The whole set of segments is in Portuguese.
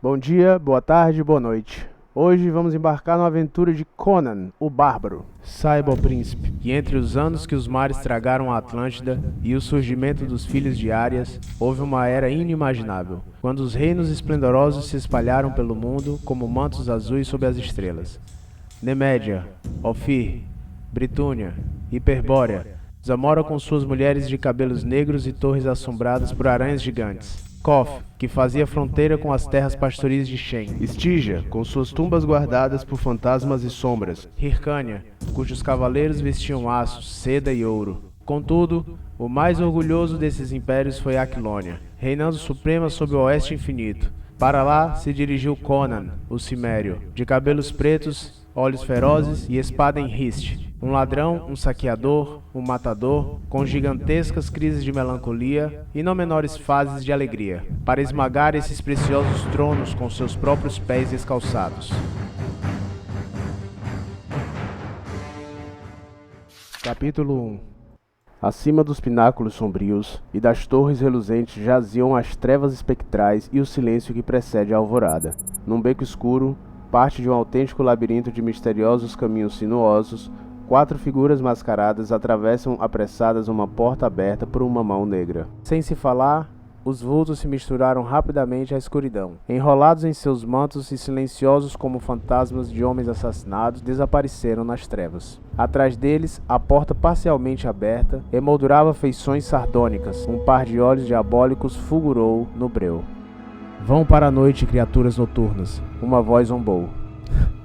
Bom dia, boa tarde, boa noite. Hoje vamos embarcar numa aventura de Conan, o Bárbaro. Saiba, ó príncipe, que entre os anos que os mares tragaram a Atlântida e o surgimento dos filhos de Árias, houve uma era inimaginável, quando os reinos esplendorosos se espalharam pelo mundo como mantos azuis sob as estrelas. Nemédia, Ofir, Britúnia, Hiperbórea, Zamora com suas mulheres de cabelos negros e torres assombradas por aranhas gigantes. Kof, que fazia fronteira com as terras pastoris de Shen. Estígia, com suas tumbas guardadas por fantasmas e sombras. Hircânia, cujos cavaleiros vestiam aço, seda e ouro. Contudo, o mais orgulhoso desses impérios foi Aquilônia, reinando suprema sob o Oeste Infinito. Para lá se dirigiu Conan, o Cimério, de cabelos pretos, olhos ferozes e espada em riste. Um ladrão, um saqueador, um matador, com gigantescas crises de melancolia e não menores fases de alegria, para esmagar esses preciosos tronos com seus próprios pés descalçados. Capítulo 1. Acima dos pináculos sombrios e das torres reluzentes jaziam as trevas espectrais e o silêncio que precede a alvorada. Num beco escuro, parte de um autêntico labirinto de misteriosos caminhos sinuosos, 4 figuras mascaradas atravessam apressadas uma porta aberta por uma mão negra. Sem se falar, os vultos se misturaram rapidamente à escuridão. Enrolados em seus mantos e silenciosos como fantasmas de homens assassinados, desapareceram nas trevas. Atrás deles, a porta parcialmente aberta emoldurava feições sardônicas. Um par de olhos diabólicos fulgurou no breu. Vão para a noite, criaturas noturnas. Uma voz zombou.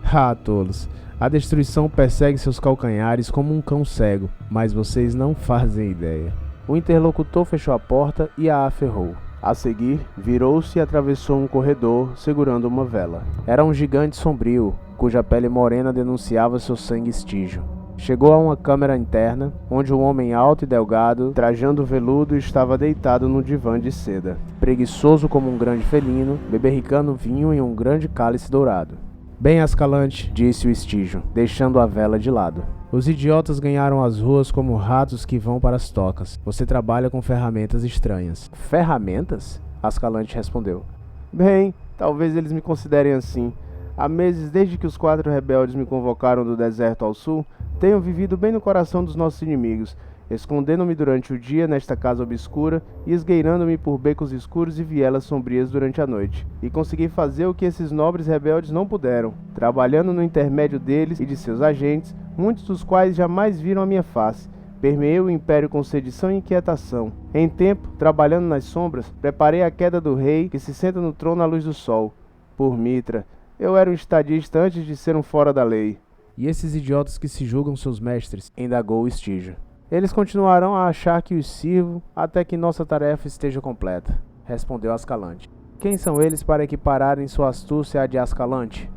Ah, tolos! A destruição persegue seus calcanhares como um cão cego, mas vocês não fazem ideia. O interlocutor fechou a porta e a aferrou. A seguir, virou-se e atravessou um corredor, segurando uma vela. Era um gigante sombrio, cuja pele morena denunciava seu sangue estígio. Chegou a uma câmara interna, onde um homem alto e delgado, trajando veludo, estava deitado num divã de seda, preguiçoso como um grande felino, beberricando vinho em um grande cálice dourado. Bem, Ascalante, disse o estígio, deixando a vela de lado. Os idiotas ganharam as ruas como ratos que vão para as tocas. Você trabalha com ferramentas estranhas. Ferramentas? Ascalante respondeu. Bem, talvez eles me considerem assim. Há meses, desde que os 4 rebeldes me convocaram do deserto ao sul, tenho vivido bem no coração dos nossos inimigos, escondendo-me durante o dia nesta casa obscura e esgueirando-me por becos escuros e vielas sombrias durante a noite. E consegui fazer o que esses nobres rebeldes não puderam, trabalhando no intermédio deles e de seus agentes, muitos dos quais jamais viram a minha face. Permeei o império com sedição e inquietação. Em tempo, trabalhando nas sombras, preparei a queda do rei que se senta no trono à luz do sol. Por Mitra, eu era um estadista antes de ser um fora da lei. E esses idiotas que se julgam seus mestres? Indagou o estígio. Eles continuarão a achar que os sirvo até que nossa tarefa esteja completa, respondeu Ascalante. Quem são eles para equipararem sua astúcia à de Ascalante?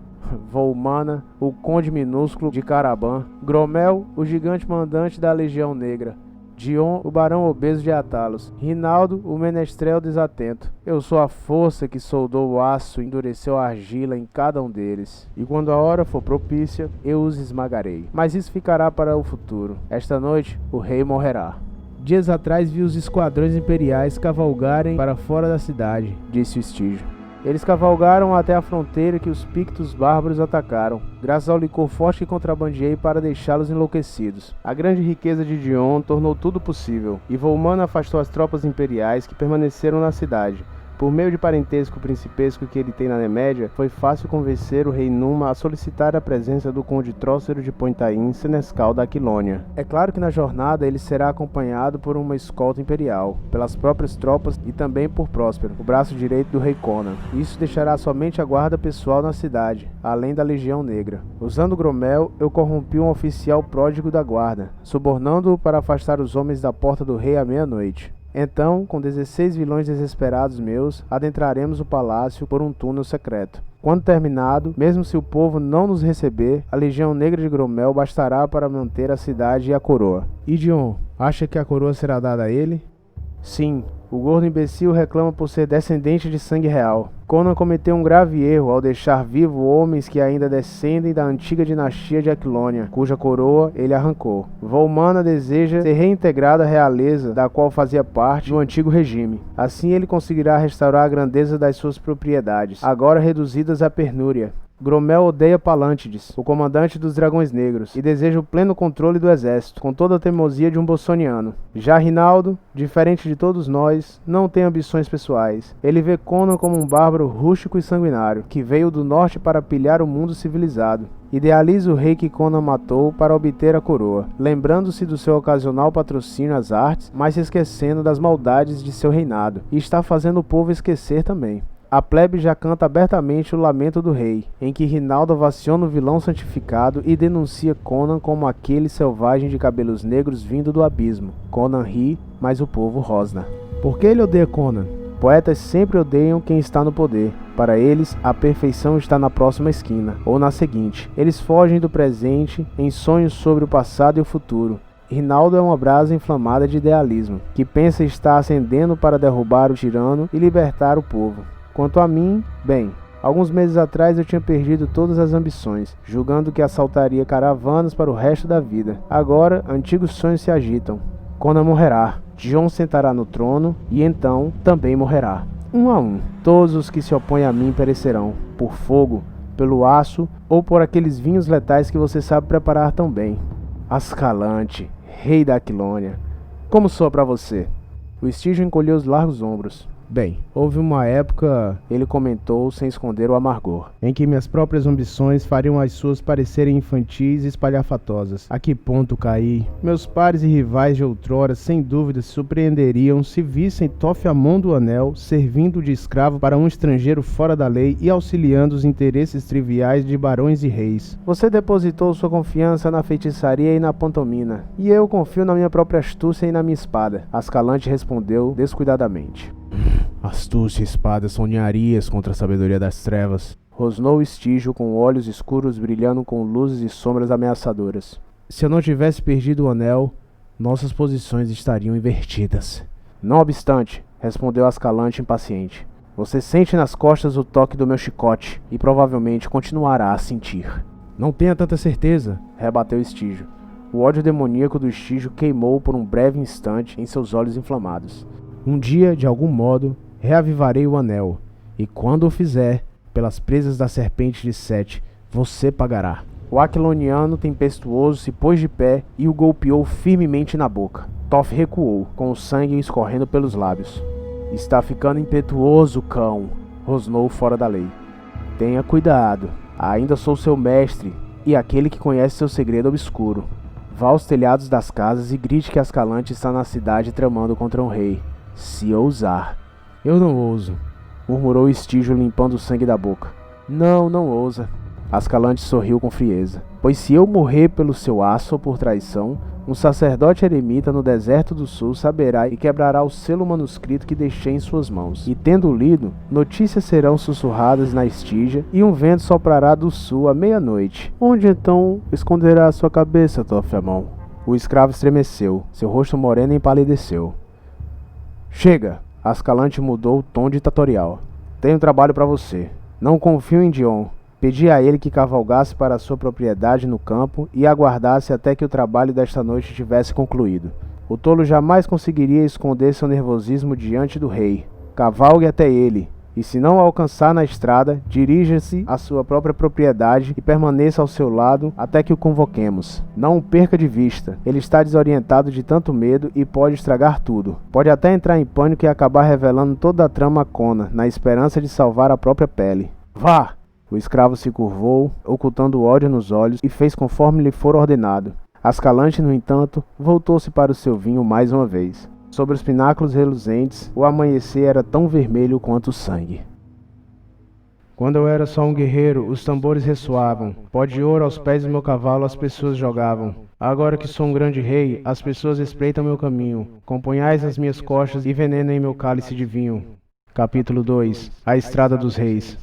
Volmana, o conde minúsculo de Caraban, Gromel, o gigante mandante da Legião Negra, Dion, o barão obeso de Atalos, Rinaldo, o menestrel desatento. Eu sou a força que soldou o aço e endureceu a argila em cada um deles. E quando a hora for propícia, eu os esmagarei. Mas isso ficará para o futuro. Esta noite, o rei morrerá. Dias atrás vi os esquadrões imperiais cavalgarem para fora da cidade, disse o estígio. Eles cavalgaram até a fronteira que os pictos bárbaros atacaram, graças ao licor forte que contrabandeei para deixá-los enlouquecidos. A grande riqueza de Dion tornou tudo possível, e Volmana afastou as tropas imperiais que permaneceram na cidade. Por meio de parentesco principesco que ele tem na Nemédia, foi fácil convencer o rei Numa a solicitar a presença do conde Trócero de Pointaim, senescal da Aquilônia. É claro que na jornada ele será acompanhado por uma escolta imperial, pelas próprias tropas e também por Próspero, o braço direito do rei Conan. Isso deixará somente a guarda pessoal na cidade, além da Legião Negra. Usando Gromel, eu corrompi um oficial pródigo da guarda, subornando-o para afastar os homens da porta do rei à meia-noite. Então, com 16 vilões desesperados meus, adentraremos o palácio por um túnel secreto. Quando terminado, mesmo se o povo não nos receber, a Legião Negra de Gromel bastará para manter a cidade e a coroa. E Dion, acha que a coroa será dada a ele? Sim, O gordo imbecil reclama por ser descendente de sangue real. Conan cometeu um grave erro ao deixar vivo homens que ainda descendem da antiga dinastia de Aquilônia, cuja coroa ele arrancou. Volmana deseja ser reintegrado à realeza da qual fazia parte no antigo regime. Assim ele conseguirá restaurar a grandeza das suas propriedades, agora reduzidas à penúria. Gromel odeia Palântides, o comandante dos Dragões Negros, e deseja o pleno controle do exército, com toda a teimosia de um bossoniano. Já Rinaldo, diferente de todos nós, não tem ambições pessoais. Ele vê Conan como um bárbaro rústico e sanguinário, que veio do norte para pilhar o mundo civilizado. Idealiza o rei que Conan matou para obter a coroa, lembrando-se do seu ocasional patrocínio às artes, mas se esquecendo das maldades de seu reinado, e está fazendo o povo esquecer também. A plebe já canta abertamente o lamento do rei, em que Rinaldo ovaciona o vilão santificado e denuncia Conan como aquele selvagem de cabelos negros vindo do abismo. Conan ri, mas o povo rosna. Por que ele odeia Conan? Poetas sempre odeiam quem está no poder. Para eles, a perfeição está na próxima esquina, ou na seguinte. Eles fogem do presente em sonhos sobre o passado e o futuro. Rinaldo é uma brasa inflamada de idealismo, que pensa estar acendendo para derrubar o tirano e libertar o povo. Quanto a mim, bem, alguns meses atrás eu tinha perdido todas as ambições, julgando que assaltaria caravanas para o resto da vida. Agora, antigos sonhos se agitam. Conan morrerá, Jon sentará no trono e então também morrerá. Um a um, todos os que se opõem a mim perecerão, por fogo, pelo aço ou por aqueles vinhos letais que você sabe preparar tão bem. Ascalante, rei da Aquilônia, como soa para você? O Estígio encolheu os largos ombros. Bem, houve uma época, ele comentou sem esconder o amargor, em que minhas próprias ambições fariam as suas parecerem infantis e espalhafatosas. A que ponto caí? Meus pares e rivais de outrora, sem dúvida, se surpreenderiam se vissem Tofiamon do Anel servindo de escravo para um estrangeiro fora da lei e auxiliando os interesses triviais de barões e reis. Você depositou sua confiança na feitiçaria e na pantomina, e eu confio na minha própria astúcia e na minha espada. Ascalante respondeu descuidadamente. Astúcia e espada são ninharias contra a sabedoria das trevas. Rosnou o Estígio com olhos escuros brilhando com luzes e sombras ameaçadoras. Se eu não tivesse perdido o anel, nossas posições estariam invertidas. Não obstante, respondeu Ascalante impaciente, você sente nas costas o toque do meu chicote e provavelmente continuará a sentir. Não tenha tanta certeza, rebateu Estígio. O ódio demoníaco do Estígio queimou por um breve instante em seus olhos inflamados. Um dia, de algum modo, reavivarei o anel, e quando o fizer, pelas presas da serpente de Sete, você pagará. O aquiloniano tempestuoso se pôs de pé e o golpeou firmemente na boca. Toff recuou, com o sangue escorrendo pelos lábios. Está ficando impetuoso, cão, rosnou fora da lei. Tenha cuidado, ainda sou seu mestre e aquele que conhece seu segredo obscuro. Vá aos telhados das casas e grite que Ascalante está na cidade tramando contra um rei. Se ousar. Eu não ouso, murmurou Estígio limpando o sangue da boca. Não ousa. Ascalante sorriu com frieza. Pois se eu morrer pelo seu aço ou por traição, um sacerdote eremita no deserto do sul saberá e quebrará o selo manuscrito que deixei em suas mãos. E tendo lido, notícias serão sussurradas na Estígia e um vento soprará do sul à meia-noite. Onde então esconderá a sua cabeça, Tofiamon? O escravo estremeceu, seu rosto moreno empalideceu. Chega! Ascalante mudou o tom ditatorial. Tenho trabalho para você. Não confio em Jon. Pedi a ele que cavalgasse para a sua propriedade no campo e aguardasse até que o trabalho desta noite tivesse concluído. O tolo jamais conseguiria esconder seu nervosismo diante do rei. Cavalgue até ele, e se não o alcançar na estrada, dirija-se à sua própria propriedade e permaneça ao seu lado até que o convoquemos. Não o perca de vista. Ele está desorientado de tanto medo e pode estragar tudo. Pode até entrar em pânico e acabar revelando toda a trama a Conan, na esperança de salvar a própria pele. Vá! O escravo se curvou, ocultando o ódio nos olhos, e fez conforme lhe for ordenado. Ascalante, no entanto, voltou-se para o seu vinho mais uma vez. Sobre os pináculos reluzentes, o amanhecer era tão vermelho quanto o sangue. Quando eu era só um guerreiro, os tambores ressoavam. Pó de ouro aos pés do meu cavalo as pessoas jogavam. Agora que sou um grande rei, as pessoas espreitam meu caminho. Com punhais nas minhas costas e veneno em meu cálice de vinho. Capítulo 2. A Estrada dos Reis.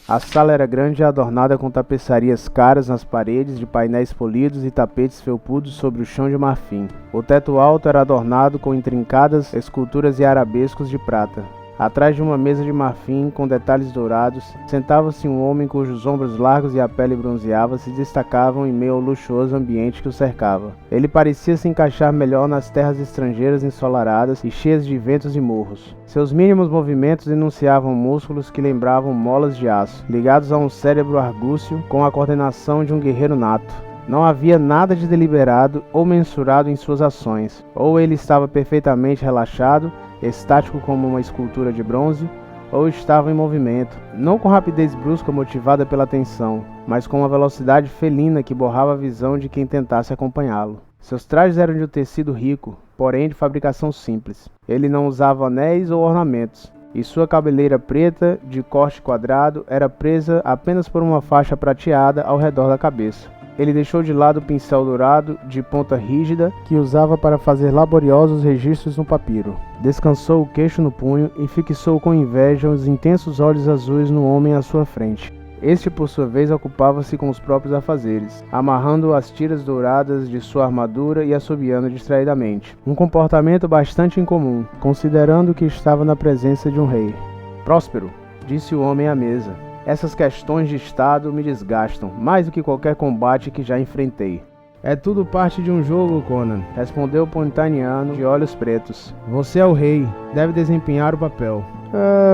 A sala era grande e adornada com tapeçarias caras nas paredes de painéis polidos e tapetes felpudos sobre o chão de marfim. O teto alto era adornado com intrincadas esculturas e arabescos de prata. Atrás de uma mesa de marfim com detalhes dourados, sentava-se um homem cujos ombros largos e a pele bronzeava se destacavam em meio ao luxuoso ambiente que o cercava. Ele parecia se encaixar melhor nas terras estrangeiras ensolaradas e cheias de ventos e morros. Seus mínimos movimentos enunciavam músculos que lembravam molas de aço, ligados a um cérebro argúcio com a coordenação de um guerreiro nato. Não havia nada de deliberado ou mensurado em suas ações. Ou ele estava perfeitamente relaxado, estático como uma escultura de bronze, ou estava em movimento, não com rapidez brusca motivada pela tensão, mas com uma velocidade felina que borrava a visão de quem tentasse acompanhá-lo. Seus trajes eram de um tecido rico, porém de fabricação simples. Ele não usava anéis ou ornamentos, e sua cabeleira preta, de corte quadrado, era presa apenas por uma faixa prateada ao redor da cabeça. Ele deixou de lado o pincel dourado, de ponta rígida, que usava para fazer laboriosos registros no papiro. Descansou o queixo no punho e fixou com inveja os intensos olhos azuis no homem à sua frente. Este, por sua vez, ocupava-se com os próprios afazeres, amarrando as tiras douradas de sua armadura e assobiando distraidamente. Um comportamento bastante incomum, considerando que estava na presença de um rei. "Próspero", disse o homem à mesa. "Essas questões de estado me desgastam, mais do que qualquer combate que já enfrentei." "É tudo parte de um jogo, Conan", respondeu o pontaniano de olhos pretos. "Você é o rei, deve desempenhar o papel."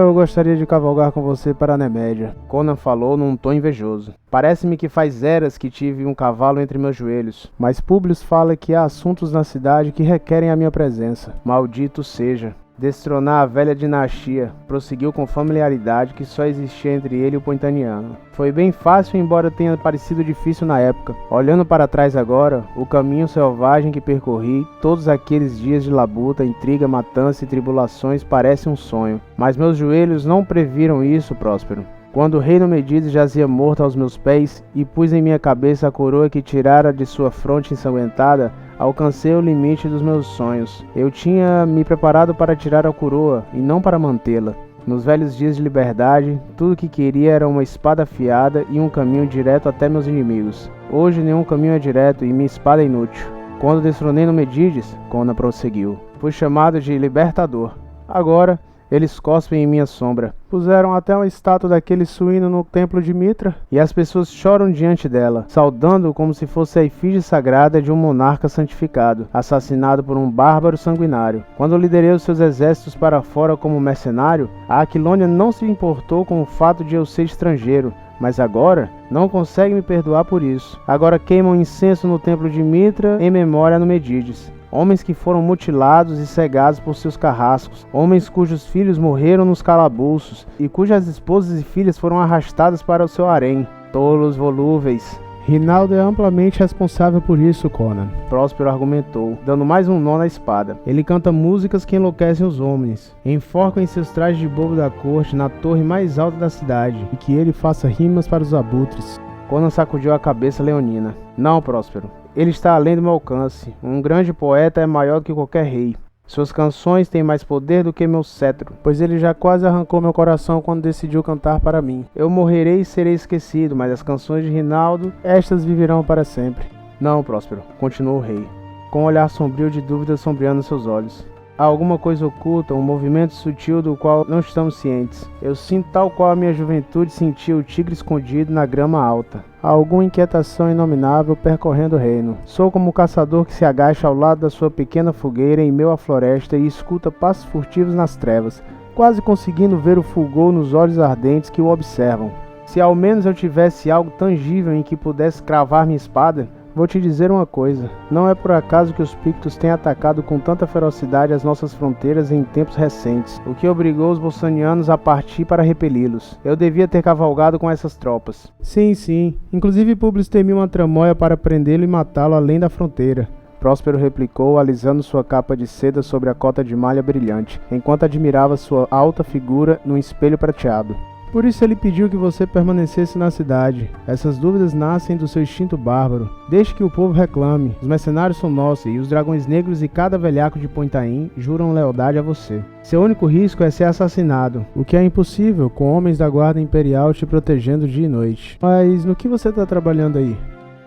Eu gostaria de cavalgar com você para a Nemédia", Conan falou num tom invejoso. "Parece-me que faz eras que tive um cavalo entre meus joelhos, mas Públio fala que há assuntos na cidade que requerem a minha presença." "Maldito seja." "Destronar a velha dinastia", prosseguiu com familiaridade que só existia entre ele e o pontaniano. "Foi bem fácil, embora tenha parecido difícil na época. Olhando para trás agora, o caminho selvagem que percorri, todos aqueles dias de labuta, intriga, matança e tribulações parece um sonho. Mas meus joelhos não previram isso, Próspero. Quando o rei Numedide jazia morto aos meus pés e pus em minha cabeça a coroa que tirara de sua fronte ensanguentada, alcancei o limite dos meus sonhos. Eu tinha me preparado para tirar a coroa e não para mantê-la. Nos velhos dias de liberdade, tudo o que queria era uma espada afiada e um caminho direto até meus inimigos. Hoje nenhum caminho é direto e minha espada é inútil. Quando destronei Numedides, Conan prosseguiu, fui chamado de Libertador. Agora eles cospem em minha sombra. Puseram até uma estátua daquele suíno no templo de Mitra, e as pessoas choram diante dela, saudando-o como se fosse a efígie sagrada de um monarca santificado, assassinado por um bárbaro sanguinário. Quando liderei os seus exércitos para fora como mercenário, a Aquilônia não se importou com o fato de eu ser estrangeiro, mas agora não consegue me perdoar por isso. Agora queimam incenso no templo de Mitra em memória a Numedides. Homens que foram mutilados e cegados por seus carrascos, homens cujos filhos morreram nos calabouços e cujas esposas e filhas foram arrastadas para o seu harém. Tolos volúveis. Rinaldo é amplamente responsável por isso, Conan, Próspero argumentou, dando mais um nó na espada. Ele canta músicas que enlouquecem os homens, enforcam em seus trajes de bobo da corte na torre mais alta da cidade, e que ele faça rimas para os abutres. Conan sacudiu a cabeça leonina. Não, Próspero. Ele está além do meu alcance. Um grande poeta é maior do que qualquer rei. Suas canções têm mais poder do que meu cetro, pois ele já quase arrancou meu coração quando decidiu cantar para mim. Eu morrerei e serei esquecido, mas as canções de Rinaldo, estas viverão para sempre. Não, Próspero, continuou o rei, com um olhar sombrio de dúvida sombreando seus olhos. Há alguma coisa oculta, um movimento sutil do qual não estamos cientes. Eu sinto tal qual a minha juventude sentia o tigre escondido na grama alta. Há alguma inquietação inominável percorrendo o reino. Sou como o caçador que se agacha ao lado da sua pequena fogueira em meio à floresta e escuta passos furtivos nas trevas, quase conseguindo ver o fulgor nos olhos ardentes que o observam. Se ao menos eu tivesse algo tangível em que pudesse cravar minha espada, vou te dizer uma coisa, não é por acaso que os Pictos têm atacado com tanta ferocidade as nossas fronteiras em tempos recentes, o que obrigou os bolsanianos a partir para repeli-los. Eu devia ter cavalgado com essas tropas. Sim, inclusive Públio temia uma tramóia para prendê-lo e matá-lo além da fronteira. Próspero replicou, alisando sua capa de seda sobre a cota de malha brilhante, enquanto admirava sua alta figura num espelho prateado. Por isso ele pediu que você permanecesse na cidade. Essas dúvidas nascem do seu instinto bárbaro. Deixe que o povo reclame. Os mercenários são nossos e os dragões negros e cada velhaco de Pontaim juram lealdade a você. Seu único risco é ser assassinado, o que é impossível com homens da guarda imperial te protegendo dia e noite. Mas no que você está trabalhando aí?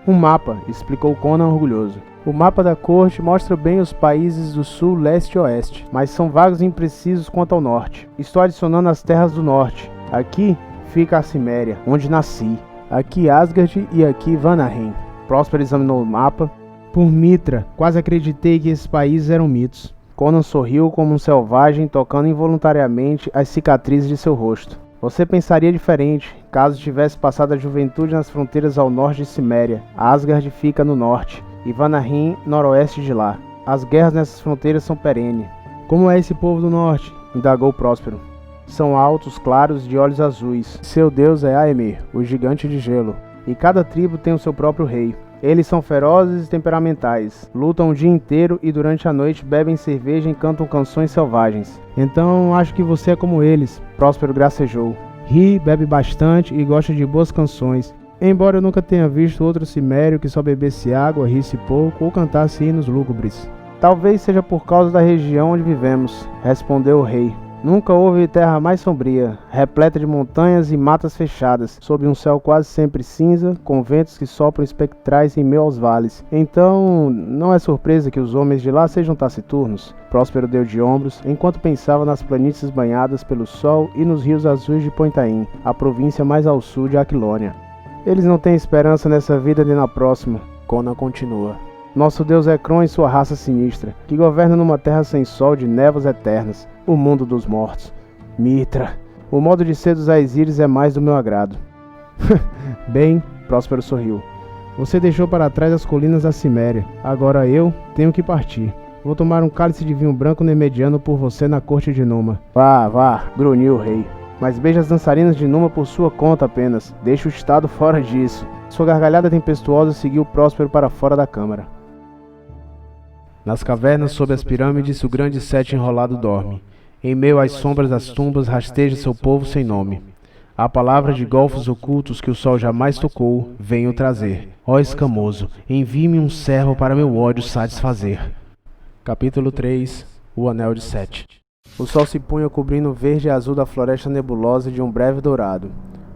Um mapa, explicou Conan orgulhoso. O mapa da corte mostra bem os países do sul, leste e oeste, mas são vagos e imprecisos quanto ao norte. Estou adicionando as terras do norte. Aqui fica a Ciméria, onde nasci. Aqui Asgard e aqui Vanaheim. Próspero examinou o mapa. Por Mitra, quase acreditei que esses países eram mitos. Conan sorriu como um selvagem, tocando involuntariamente as cicatrizes de seu rosto. Você pensaria diferente, caso tivesse passado a juventude nas fronteiras ao norte de Ciméria. Asgard fica no norte, e Vanaheim noroeste de lá. As guerras nessas fronteiras são perenes. Como é esse povo do norte? Indagou Próspero. São altos, claros, de olhos azuis. Seu deus é Aemir, o gigante de gelo. E cada tribo tem o seu próprio rei. Eles são ferozes e temperamentais. Lutam o dia inteiro e durante a noite bebem cerveja e cantam canções selvagens. Então acho que você é como eles, Próspero gracejou. Ri, bebe bastante e gosta de boas canções. Embora eu nunca tenha visto outro cimério que só bebesse água, risse pouco ou cantasse hinos lúgubres. Talvez seja por causa da região onde vivemos, respondeu o rei. Nunca houve terra mais sombria, repleta de montanhas e matas fechadas, sob um céu quase sempre cinza, com ventos que sopram espectrais em meio aos vales. Então, não é surpresa que os homens de lá sejam taciturnos. Próspero deu de ombros, enquanto pensava nas planícies banhadas pelo sol e nos rios azuis de Pontaim, a província mais ao sul de Aquilônia. Eles não têm esperança nessa vida nem na próxima, Conan continua. Nosso deus é Kron e sua raça sinistra, que governa numa terra sem sol de névoas eternas, o mundo dos mortos. Mitra, o modo de ser dos Aesíris é mais do meu agrado. Bem, Próspero sorriu. Você deixou para trás as colinas da Ciméria. Agora eu tenho que partir. Vou tomar um cálice de vinho branco nemediano por você na corte de Numa. Vá, grunhiu o rei. Mas beije as dançarinas de Numa por sua conta apenas. Deixe o Estado fora disso. Sua gargalhada tempestuosa seguiu Próspero para fora da câmara. Nas cavernas sob as pirâmides o grande Sete enrolado dorme. Em meio às sombras das tumbas rasteja seu povo sem nome. A palavra de golfos ocultos que o sol jamais tocou, venho trazer. Ó escamoso, envie-me um servo para meu ódio satisfazer. Capítulo 3. O Anel de Sete. O sol se punha cobrindo o verde e azul da floresta nebulosa de um breve dourado.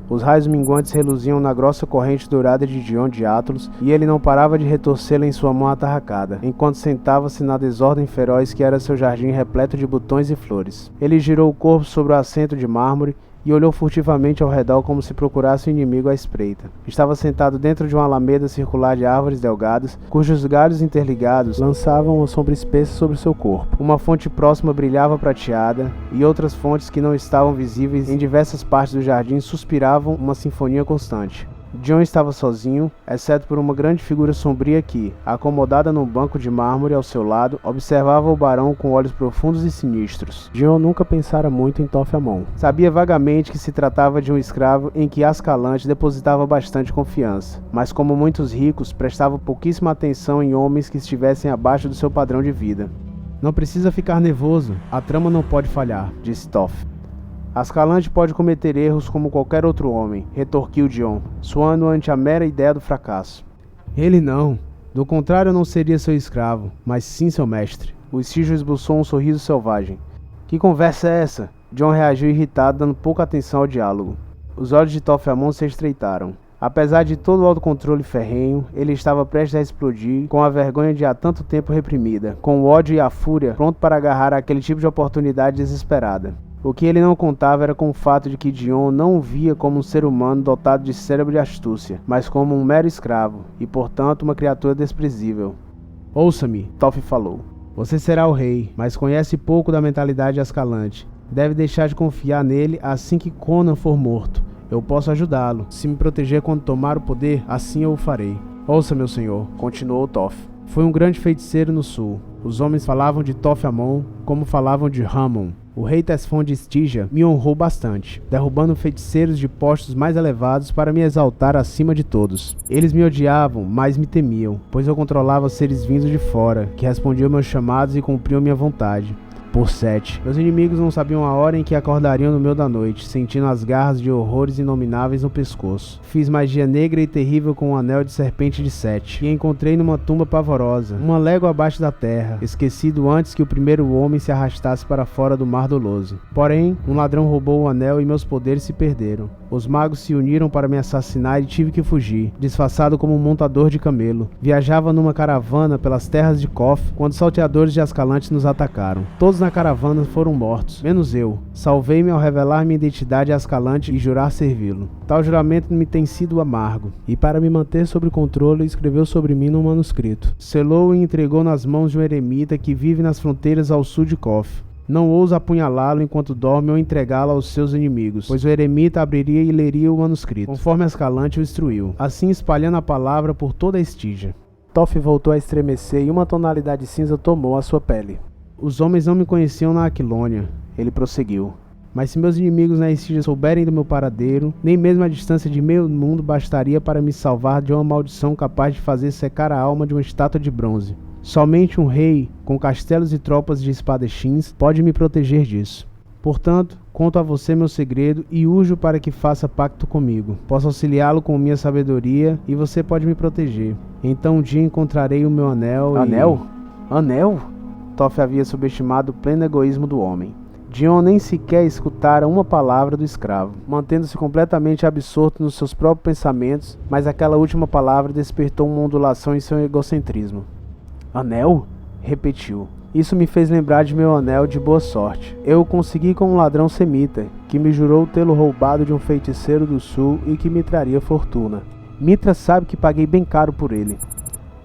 Os raios minguantes reluziam na grossa corrente dourada de Dion de Atlos, e ele não parava de retorcê-la em sua mão atarracada, enquanto sentava-se na desordem feroz que era seu jardim repleto de botões e flores. Ele girou o corpo sobre o assento de mármore e olhou furtivamente ao redor como se procurasse um inimigo à espreita. Estava sentado dentro de uma alameda circular de árvores delgadas, cujos galhos interligados lançavam uma sombra espessa sobre seu corpo. Uma fonte próxima brilhava prateada, e outras fontes que não estavam visíveis em diversas partes do jardim suspiravam uma sinfonia constante. Dion estava sozinho, exceto por uma grande figura sombria que, acomodada num banco de mármore ao seu lado, observava o barão com olhos profundos e sinistros. Dion nunca pensara muito em Tofiamon. Sabia vagamente que se tratava de um escravo em que Ascalante depositava bastante confiança, mas como muitos ricos, prestava pouquíssima atenção em homens que estivessem abaixo do seu padrão de vida. Não precisa ficar nervoso, a trama não pode falhar, disse Toff. Ascalante pode cometer erros como qualquer outro homem, retorquiu Dion, suando ante a mera ideia do fracasso. Ele não. Do contrário, não seria seu escravo, mas sim seu mestre. O Estígio esboçou um sorriso selvagem. Que conversa é essa? Dion reagiu irritado, dando pouca atenção ao diálogo. Os olhos de Tofiamon se estreitaram. Apesar de todo o autocontrole ferrenho, ele estava prestes a explodir com a vergonha de há tanto tempo reprimida, com o ódio e a fúria pronto para agarrar aquele tipo de oportunidade desesperada. O que ele não contava era com o fato de que Dion não o via como um ser humano dotado de cérebro de astúcia, mas como um mero escravo, e portanto uma criatura desprezível. Ouça-me, Toff falou. Você será o rei, mas conhece pouco da mentalidade de Ascalante. Deve deixar de confiar nele assim que Conan for morto. Eu posso ajudá-lo. Se me proteger quando tomar o poder, assim eu o farei. Ouça, meu senhor, continuou Toff. Foi um grande feiticeiro no sul. Os homens falavam de Tofiamon como falavam de Ramon. O rei Tesfon de Estígia me honrou bastante, derrubando feiticeiros de postos mais elevados para me exaltar acima de todos. Eles me odiavam, mas me temiam, pois eu controlava seres vindos de fora, que respondiam meus chamados e cumpriam minha vontade. por 7. Meus inimigos não sabiam a hora em que acordariam no meio da noite, sentindo as garras de horrores inomináveis no pescoço. Fiz magia negra e terrível com um anel de serpente de 7, e encontrei numa tumba pavorosa, uma légua abaixo da terra, esquecido antes que o primeiro homem se arrastasse para fora do mar doloso. Porém, um ladrão roubou o anel e meus poderes se perderam. Os magos se uniram para me assassinar e tive que fugir, disfarçado como um montador de camelo. Viajava numa caravana pelas terras de Kof quando salteadores de Ascalante nos atacaram. Todos na caravana foram mortos, menos eu. Salvei-me ao revelar minha identidade a Ascalante e jurar servi-lo. Tal juramento me tem sido amargo, e para me manter sob controle, escreveu sobre mim num manuscrito. Selou e entregou nas mãos de um eremita que vive nas fronteiras ao sul de Kof. Não ousa apunhalá-lo enquanto dorme ou entregá-lo aos seus inimigos, pois o eremita abriria e leria o manuscrito, conforme Ascalante o instruiu, assim espalhando a palavra por toda a Estígia. Toff voltou a estremecer e uma tonalidade cinza tomou a sua pele. Os homens não me conheciam na Aquilônia, ele prosseguiu. Mas se meus inimigos na Estígia souberem do meu paradeiro, nem mesmo a distância de meio mundo bastaria para me salvar de uma maldição capaz de fazer secar a alma de uma estátua de bronze. Somente um rei, com castelos e tropas de espadachins, pode me proteger disso. Portanto, conto a você meu segredo e urjo para que faça pacto comigo. Posso auxiliá-lo com minha sabedoria e você pode me proteger. Então um dia encontrarei o meu anel e... Anel? Anel? Toff havia subestimado o pleno egoísmo do homem. Dion nem sequer escutara uma palavra do escravo, mantendo-se completamente absorto nos seus próprios pensamentos, mas aquela última palavra despertou uma ondulação em seu egocentrismo. Anel? Repetiu. Isso me fez lembrar de meu anel de boa sorte. Eu o consegui com um ladrão semita, que me jurou tê-lo roubado de um feiticeiro do sul e que me traria fortuna. Mitra sabe que paguei bem caro por ele.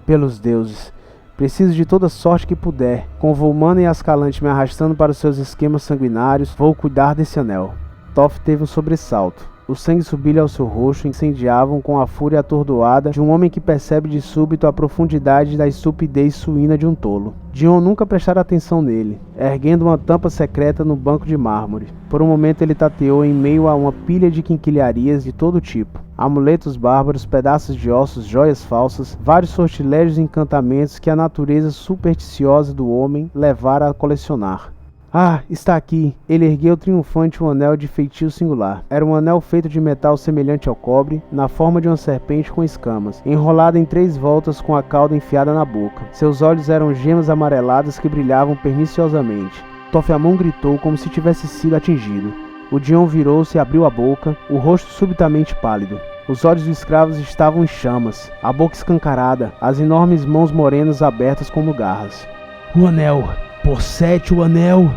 Pelos deuses, preciso de toda sorte que puder. Com Volmana e Ascalante me arrastando para os seus esquemas sanguinários, vou cuidar desse anel. Toff teve um sobressalto. O sangue subiu ao seu rosto, incendiavam com a fúria atordoada de um homem que percebe de súbito a profundidade da estupidez suína de um tolo. Dion nunca prestara atenção nele, erguendo uma tampa secreta no banco de mármore. Por um momento ele tateou em meio a uma pilha de quinquilharias de todo tipo. Amuletos bárbaros, pedaços de ossos, joias falsas, vários sortilégios e encantamentos que a natureza supersticiosa do homem levara a colecionar. Ah, está aqui. Ele ergueu triunfante um anel de feitio singular. Era um anel feito de metal semelhante ao cobre, na forma de uma serpente com escamas, enrolada em 3 voltas com a cauda enfiada na boca. Seus olhos eram gemas amareladas que brilhavam perniciosamente. Tofiamon gritou como se tivesse sido atingido. O Dion virou-se e abriu a boca, o rosto subitamente pálido. Os olhos do escravo estavam em chamas, a boca escancarada, as enormes mãos morenas abertas como garras. O anel! Por 7 o anel!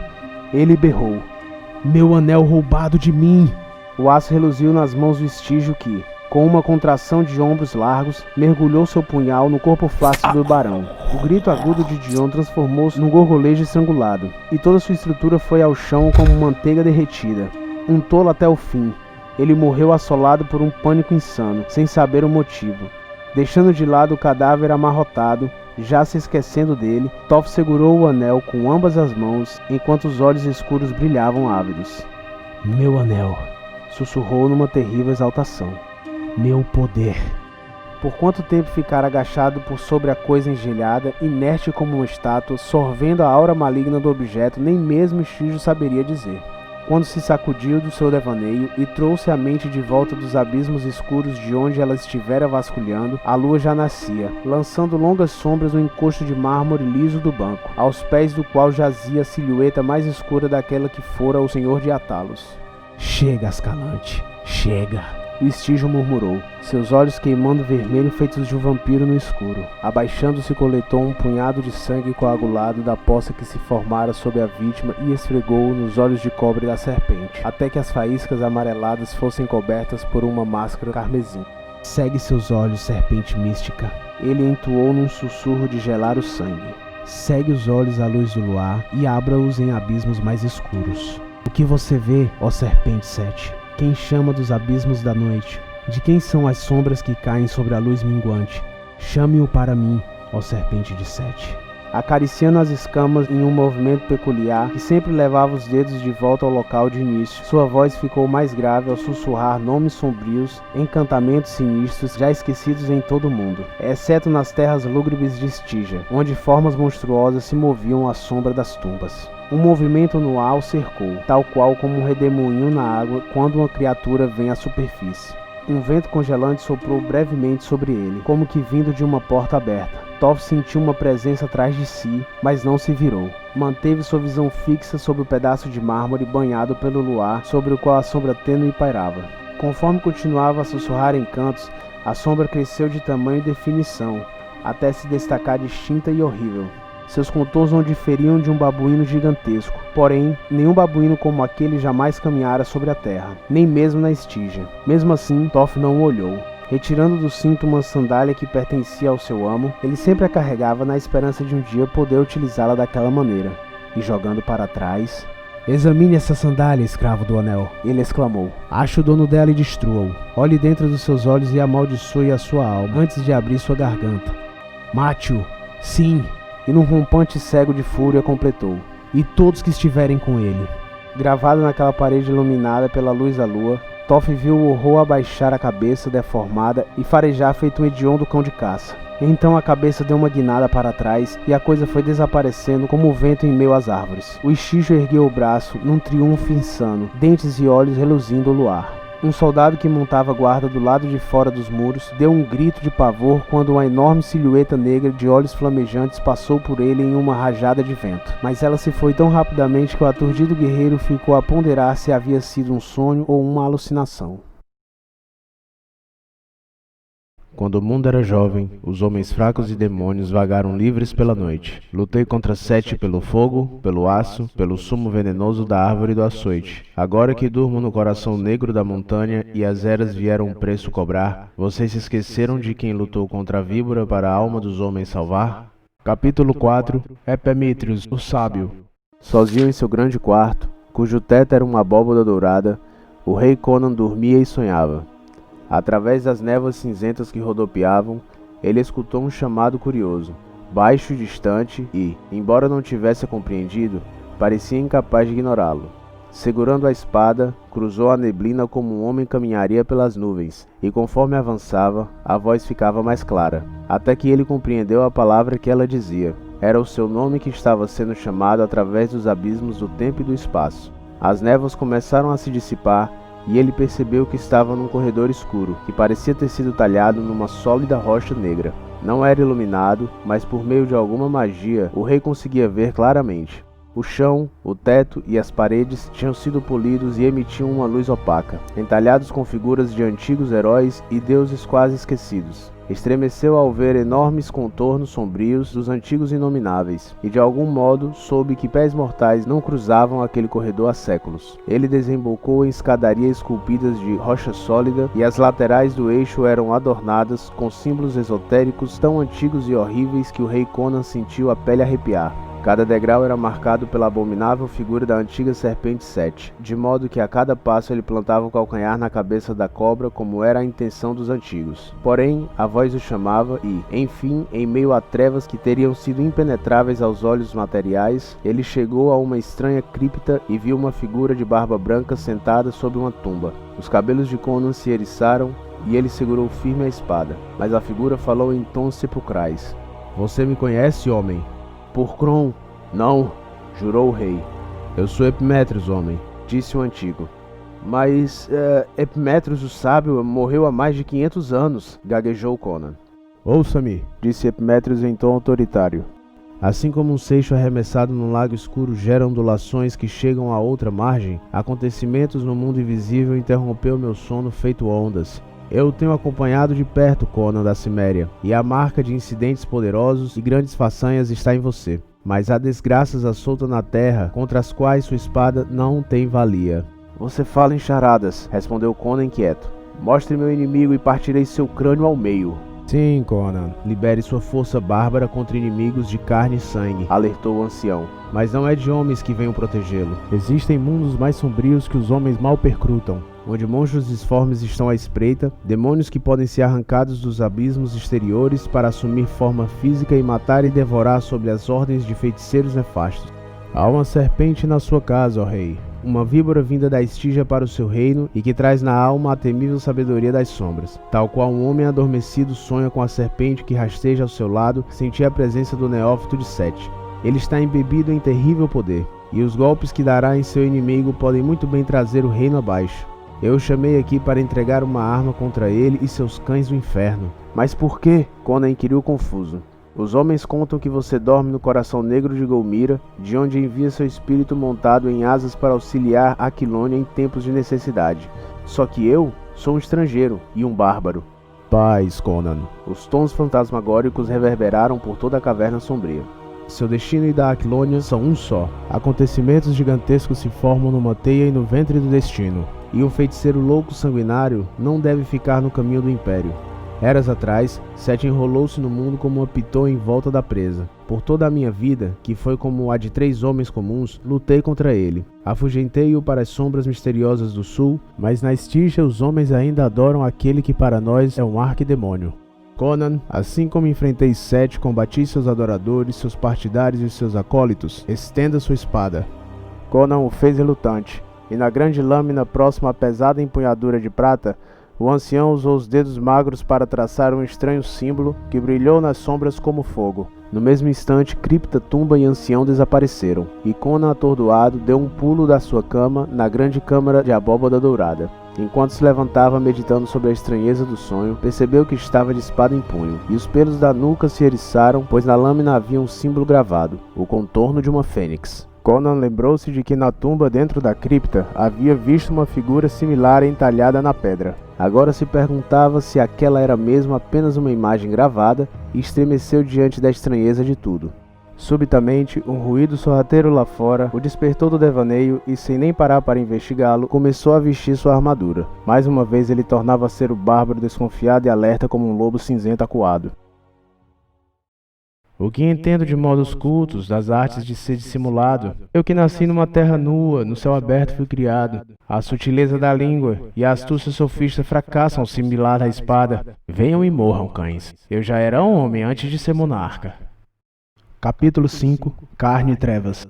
Ele berrou. Meu anel roubado de mim! O aço reluziu nas mãos do estígio que, com uma contração de ombros largos, mergulhou seu punhal no corpo flácido do barão. O grito agudo de Dion transformou-se num gorgolejo estrangulado, e toda sua estrutura foi ao chão como manteiga derretida. Um tolo até o fim, ele morreu assolado por um pânico insano, sem saber o motivo. Deixando de lado o cadáver amarrotado, já se esquecendo dele, Toff segurou o anel com ambas as mãos, enquanto os olhos escuros brilhavam ávidos. Meu anel, sussurrou numa terrível exaltação. Meu poder. Por quanto tempo ficara agachado por sobre a coisa engelhada, inerte como uma estátua, sorvendo a aura maligna do objeto, nem mesmo Estígio saberia dizer. Quando se sacudiu do seu devaneio e trouxe a mente de volta dos abismos escuros de onde ela estivera vasculhando, a lua já nascia, lançando longas sombras no encosto de mármore liso do banco, aos pés do qual jazia a silhueta mais escura daquela que fora o senhor de Atalos. Chega, Ascalante, chega! O Estígio murmurou, seus olhos queimando vermelho feitos de um vampiro no escuro. Abaixando-se coletou um punhado de sangue coagulado da poça que se formara sob a vítima e esfregou-o nos olhos de cobre da serpente, até que as faíscas amareladas fossem cobertas por uma máscara carmesim. Segue seus olhos, serpente mística. Ele entoou num sussurro de gelar o sangue. Segue os olhos à luz do luar e abra-os em abismos mais escuros. O que você vê, ó serpente 7? Quem chama dos abismos da noite? De quem são as sombras que caem sobre a luz minguante? Chame-o para mim, ó serpente de 7. Acariciando as escamas em um movimento peculiar que sempre levava os dedos de volta ao local de início, sua voz ficou mais grave ao sussurrar nomes sombrios, encantamentos sinistros já esquecidos em todo o mundo, exceto nas terras lúgubres de Estígia, onde formas monstruosas se moviam à sombra das tumbas. Um movimento no ar o cercou, tal qual como um redemoinho na água quando uma criatura vem à superfície. Um vento congelante soprou brevemente sobre ele, como que vindo de uma porta aberta. Toph sentiu uma presença atrás de si, mas não se virou. Manteve sua visão fixa sobre o pedaço de mármore banhado pelo luar, sobre o qual a sombra tênue pairava. Conforme continuava a sussurrar em cantos, a sombra cresceu de tamanho e definição, até se destacar distinta e horrível. Seus contornos não diferiam de um babuíno gigantesco, porém, nenhum babuíno como aquele jamais caminhara sobre a terra, nem mesmo na estígia. Mesmo assim, Toph não o olhou. Retirando do cinto uma sandália que pertencia ao seu amo, ele sempre a carregava na esperança de um dia poder utilizá-la daquela maneira. E jogando para trás... "Examine essa sandália, escravo do anel", ele exclamou. "Ache o dono dela e destrua-o. Olhe dentro dos seus olhos e amaldiçoe a sua alma antes de abrir sua garganta. Mate-o. Sim." E num rompante cego de fúria completou: "E todos que estiverem com ele." Gravado naquela parede iluminada pela luz da lua, Toph viu o horror abaixar a cabeça deformada e farejar feito um hediondo cão de caça. Então a cabeça deu uma guinada para trás e a coisa foi desaparecendo como o vento em meio às árvores. O Ishijo ergueu o braço num triunfo insano, dentes e olhos reluzindo o luar. Um soldado que montava guarda do lado de fora dos muros deu um grito de pavor quando uma enorme silhueta negra de olhos flamejantes passou por ele em uma rajada de vento. Mas ela se foi tão rapidamente que o aturdido guerreiro ficou a ponderar se havia sido um sonho ou uma alucinação. Quando o mundo era jovem, os homens fracos e demônios vagaram livres pela noite. Lutei contra Sete pelo fogo, pelo aço, pelo sumo venenoso da árvore do açoite. Agora que durmo no coração negro da montanha e as eras vieram um preço cobrar, vocês se esqueceram de quem lutou contra a víbora para a alma dos homens salvar? Capítulo 4. Epimétrios, o sábio. Sozinho em seu grande quarto, cujo teto era uma abóbada dourada, o rei Conan dormia e sonhava. Através das névoas cinzentas que rodopiavam, ele escutou um chamado curioso, baixo e distante e, embora não tivesse compreendido, parecia incapaz de ignorá-lo. Segurando a espada, cruzou a neblina como um homem caminharia pelas nuvens, e conforme avançava, a voz ficava mais clara, até que ele compreendeu a palavra que ela dizia. Era o seu nome que estava sendo chamado através dos abismos do tempo e do espaço. As névoas começaram a se dissipar, e ele percebeu que estava num corredor escuro, que parecia ter sido talhado numa sólida rocha negra. Não era iluminado, mas por meio de alguma magia, o rei conseguia ver claramente. O chão, o teto e as paredes tinham sido polidos e emitiam uma luz opaca, entalhados com figuras de antigos heróis e deuses quase esquecidos. Estremeceu ao ver enormes contornos sombrios dos antigos inomináveis, e de algum modo soube que pés mortais não cruzavam aquele corredor há séculos. Ele desembocou em escadarias esculpidas de rocha sólida, e as laterais do eixo eram adornadas com símbolos esotéricos tão antigos e horríveis que o rei Conan sentiu a pele arrepiar. Cada degrau era marcado pela abominável figura da antiga serpente Sete, de modo que a cada passo ele plantava o calcanhar na cabeça da cobra, como era a intenção dos antigos. Porém, a voz o chamava e, enfim, em meio a trevas que teriam sido impenetráveis aos olhos materiais, ele chegou a uma estranha cripta e viu uma figura de barba branca sentada sobre uma tumba. Os cabelos de Conan se eriçaram e ele segurou firme a espada, mas a figura falou em tons sepulcrais. "Você me conhece, homem?" "Por Kron." "Não," jurou o rei. "Eu sou Epimétrios, homem," disse o antigo. "Mas, Epimétrios o sábio morreu há mais de 500 anos, gaguejou Conan. "Ouça-me," disse Epimétrios em tom autoritário. "Assim como um seixo arremessado num lago escuro gera ondulações que chegam à outra margem, acontecimentos no mundo invisível interrompeu meu sono feito ondas. Eu o tenho acompanhado de perto, Conan da Ciméria, e a marca de incidentes poderosos e grandes façanhas está em você. Mas há desgraças à solta na terra, contra as quais sua espada não tem valia." "Você fala em charadas," respondeu Conan inquieto. "Mostre meu inimigo e partirei seu crânio ao meio." "Sim, Conan, libere sua força bárbara contra inimigos de carne e sangue," alertou o ancião. "Mas não é de homens que venham protegê-lo. Existem mundos mais sombrios que os homens mal percrutam, onde monstros disformes estão à espreita, demônios que podem ser arrancados dos abismos exteriores para assumir forma física e matar e devorar sob as ordens de feiticeiros nefastos. Há uma serpente na sua casa, ó rei, uma víbora vinda da Estígia para o seu reino e que traz na alma a temível sabedoria das sombras. Tal qual um homem adormecido sonha com a serpente que rasteja ao seu lado, sentir a presença do neófito de Sete. Ele está embebido em terrível poder. e os golpes que dará em seu inimigo podem muito bem trazer o reino abaixo. Eu o chamei aqui para entregar uma arma contra ele e seus cães do inferno. Mas por quê? Conan inquiriu confuso. Os homens contam que você dorme no coração negro de Golmira, de onde envia seu espírito montado em asas para auxiliar Aquilônia em tempos de necessidade. Só que eu sou um estrangeiro e um bárbaro. Paz, Conan. Os tons fantasmagóricos reverberaram por toda a caverna sombria. Seu destino e da Aquilônia são um só. Acontecimentos gigantescos se formam numa teia e no ventre do destino. E um feiticeiro louco sanguinário não deve ficar no caminho do Império. Eras atrás, Sete enrolou-se no mundo como uma pitô em volta da presa. Por toda a minha vida, que foi como a de 3 homens comuns, lutei contra ele. Afugentei-o para as sombras misteriosas do sul, mas na Estígia os homens ainda adoram aquele que para nós é um arquidemônio. Conan, assim como enfrentei Sete, combati seus adoradores, seus partidários e seus acólitos. Estenda sua espada. Conan o fez relutante, e na grande lâmina próxima à pesada empunhadura de prata, o ancião usou os dedos magros para traçar um estranho símbolo que brilhou nas sombras como fogo. No mesmo instante, cripta, tumba e ancião desapareceram, e Conan, atordoado, deu um pulo da sua cama na grande câmara de abóbada dourada. Enquanto se levantava meditando sobre a estranheza do sonho, percebeu que estava de espada em punho, e os pelos da nuca se eriçaram, pois na lâmina havia um símbolo gravado, o contorno de uma fênix. Conan lembrou-se de que na tumba dentro da cripta havia visto uma figura similar entalhada na pedra. Agora se perguntava se aquela era mesmo apenas uma imagem gravada e estremeceu diante da estranheza de tudo. Subitamente, um ruído sorrateiro lá fora o despertou do devaneio e, sem nem parar para investigá-lo, começou a vestir sua armadura. Mais uma vez ele tornava a ser o bárbaro desconfiado e alerta como um lobo cinzento acuado. O que entendo de modos cultos, das artes de ser dissimulado, eu que nasci numa terra nua, no céu aberto fui criado. A sutileza da língua e a astúcia sofista fracassam ao similar da espada. Venham e morram, cães. Eu já era um homem antes de ser monarca. Capítulo 5. Carne e Trevas.